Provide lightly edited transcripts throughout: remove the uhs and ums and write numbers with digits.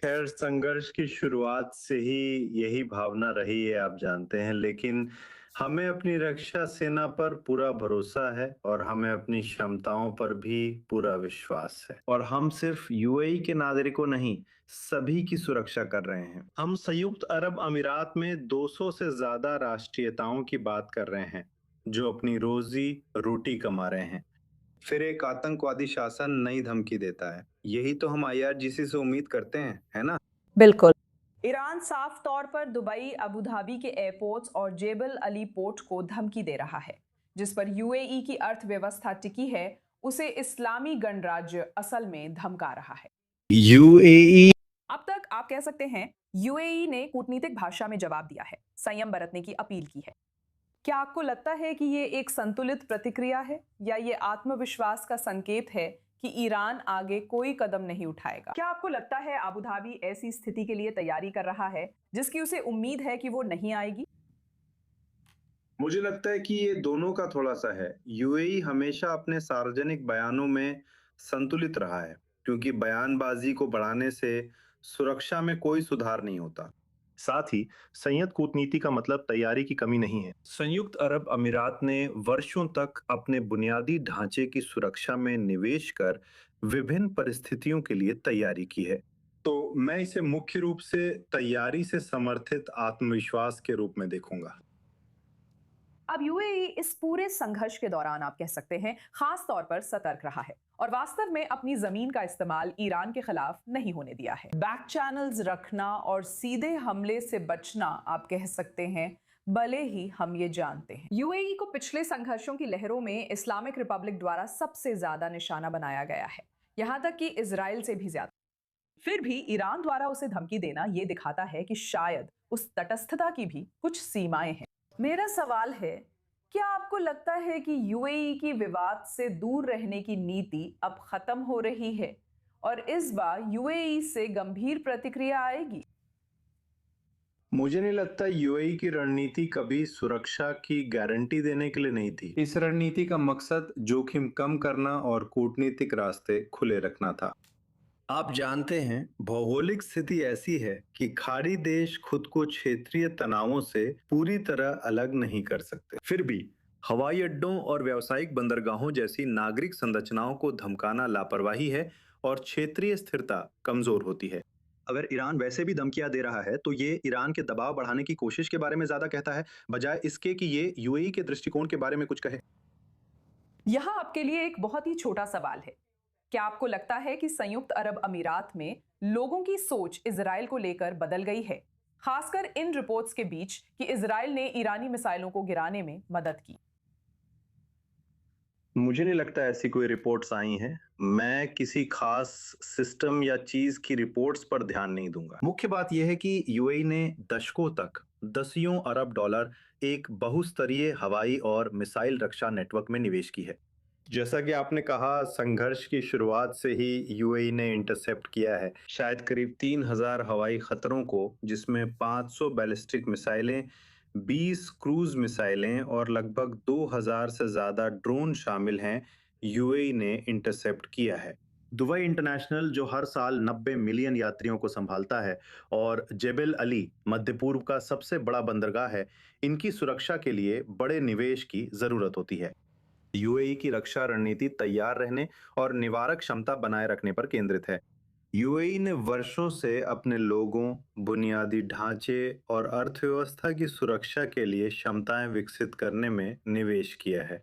खैर, संघर्ष की शुरुआत से ही यही भावना रही है, आप जानते हैं, लेकिन हमें अपनी रक्षा सेना पर पूरा भरोसा है और हमें अपनी क्षमताओं पर भी पूरा विश्वास है। और हम सिर्फ यूएई के नागरिकों नहीं, सभी की सुरक्षा कर रहे हैं। हम संयुक्त अरब अमीरात में 200 से ज्यादा राष्ट्रीयताओं की बात कर रहे हैं, जो अपनी रोजी रोटी कमा रहे हैं। फिर एक आतंकवादी शासन नई धमकी देता है। यही तो हम आईआरजीसी से उम्मीद करते हैं, है ना? बिल्कुल। ईरान साफ तौर पर दुबई, अबू धाबी के एयरपोर्ट्स और जेबल अली पोर्ट को धमकी दे रहा है, जिस पर यूएई की अर्थव्यवस्था टिकी है। उसे इस्लामी गणराज्य असल में धमका रहा है। यूएई अब तक आप कह सकते हैं यूएई ने कूटनीतिक भाषा में जवाब दिया है, संयम बरतने की अपील की है। क्या आपको लगता है कि ये एक संतुलित प्रतिक्रिया है या ये आत्मविश्वास का संकेत है कि ईरान आगे कोई कदम नहीं उठाएगा? क्या आपको लगता है अबू धाबी ऐसी स्थिति के लिए तैयारी कर रहा है जिसकी उसे उम्मीद है कि वो नहीं आएगी? मुझे लगता है कि ये दोनों का थोड़ा-सा है। यूएई हमेशा अपने सार्वजनिक बयानों में संतुलित रहा है, क्योंकि बयानबाज़ी को बढ़ाने से सुरक्षा में कोई सुधार नहीं होता। साथ ही संयत कूटनीति का मतलब तैयारी की कमी नहीं है। संयुक्त अरब अमीरात ने वर्षों तक अपने बुनियादी ढांचे की सुरक्षा में निवेश कर विभिन्न परिस्थितियों के लिए तैयारी की है। तो मैं इसे मुख्य रूप से तैयारी से समर्थित आत्मविश्वास के रूप में देखूंगा। अब यूएई इस पूरे संघर्ष के दौरान आप कह सकते हैं खास तौर पर सतर्क रहा है और वास्तव में अपनी जमीन का इस्तेमाल ईरान के खिलाफ नहीं होने दिया है। बैक चैनल्स रखना और सीधे हमले से बचना आप कह सकते हैं, भले ही हम ये जानते हैं यूएई को पिछले संघर्षों की लहरों में इस्लामिक रिपब्लिक द्वारा सबसे ज्यादा निशाना बनाया गया है, यहां तक कि इजराइल से भी ज्यादा। फिर भी ईरान द्वारा उसे धमकी देना यह दिखाता है कि शायद उस तटस्थता की भी कुछ सीमाएं हैं। मेरा सवाल है, क्या आपको लगता है कि यूएई की विवाद से दूर रहने की नीति अब खत्म हो रही है और इस बार यूएई से गंभीर प्रतिक्रिया आएगी? मुझे नहीं लगता यूएई की रणनीति कभी सुरक्षा की गारंटी देने के लिए नहीं थी। इस रणनीति का मकसद जोखिम कम करना और कूटनीतिक रास्ते खुले रखना था। आप जानते हैं, भौगोलिक स्थिति ऐसी है कि खाड़ी देश खुद को क्षेत्रीय तनावों से पूरी तरह अलग नहीं कर सकते। फिर भी हवाई अड्डों और व्यावसायिक बंदरगाहों जैसी नागरिक संरचनाओं को धमकाना लापरवाही है और क्षेत्रीय स्थिरता कमजोर होती है। अगर ईरान वैसे भी धमकियां दे रहा है, तो ये ईरान के दबाव बढ़ाने की कोशिश के बारे में ज्यादा कहता है, बजाय इसके कि ये यूएई के दृष्टिकोण के बारे में कुछ कहे। यहां आपके लिए एक बहुत ही छोटा सवाल है। क्या आपको लगता है कि संयुक्त अरब अमीरात में लोगों की सोच इजराइल को लेकर बदल गई है, खासकर इन रिपोर्ट्स के बीच कि इजराइल ने ईरानी मिसाइलों को गिराने में मदद की? मुझे नहीं लगता ऐसी कोई रिपोर्ट्स आई हैं। मैं किसी खास सिस्टम या चीज की रिपोर्ट्स पर ध्यान नहीं दूंगा। मुख्य बात यह है कि यूएई ने दशकों तक दसियों अरब डॉलर एक बहुस्तरीय हवाई और मिसाइल रक्षा नेटवर्क में निवेश की है। जैसा कि आपने कहा, संघर्ष की शुरुआत से ही यूएई ने इंटरसेप्ट किया है शायद करीब 3,000 हवाई खतरों को, जिसमें 500 बैलिस्टिक मिसाइलें, 20 क्रूज मिसाइलें और लगभग 2,000 से ज्यादा ड्रोन शामिल हैं। यूएई ने इंटरसेप्ट किया है। दुबई इंटरनेशनल, जो हर साल 90 मिलियन यात्रियों को संभालता है, और जेबल अली मध्य पूर्व का सबसे बड़ा बंदरगाह है, इनकी सुरक्षा के लिए बड़े निवेश की जरूरत होती है। यूएई की रक्षा रणनीति तैयार रहने और निवारक क्षमता बनाए रखने पर केंद्रित है। यूएई ने वर्षों से अपने लोगों, बुनियादी ढांचे और अर्थव्यवस्था की सुरक्षा के लिए क्षमताएं विकसित करने में निवेश किया है।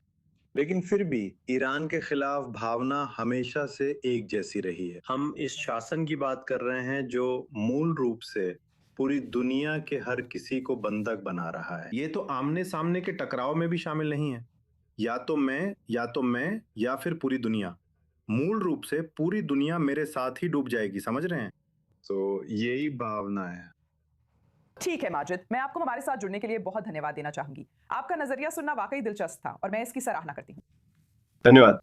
लेकिन फिर भी ईरान के खिलाफ भावना हमेशा से एक जैसी रही है। हम इस शासन की बात कर रहे हैं जो मूल रूप से पूरी दुनिया के हर किसी को बंधक बना रहा है। ये तो आमने सामने के टकराव में भी शामिल नहीं है। या तो मैं या फिर पूरी दुनिया। मूल रूप से पूरी दुनिया मेरे साथ ही डूब जाएगी, समझ रहे हैं? तो यही भावना है। ठीक है माजिद, मैं आपको हमारे साथ जुड़ने के लिए बहुत धन्यवाद देना चाहूंगी। आपका नजरिया सुनना वाकई दिलचस्प था और मैं इसकी सराहना करती हूँ। धन्यवाद।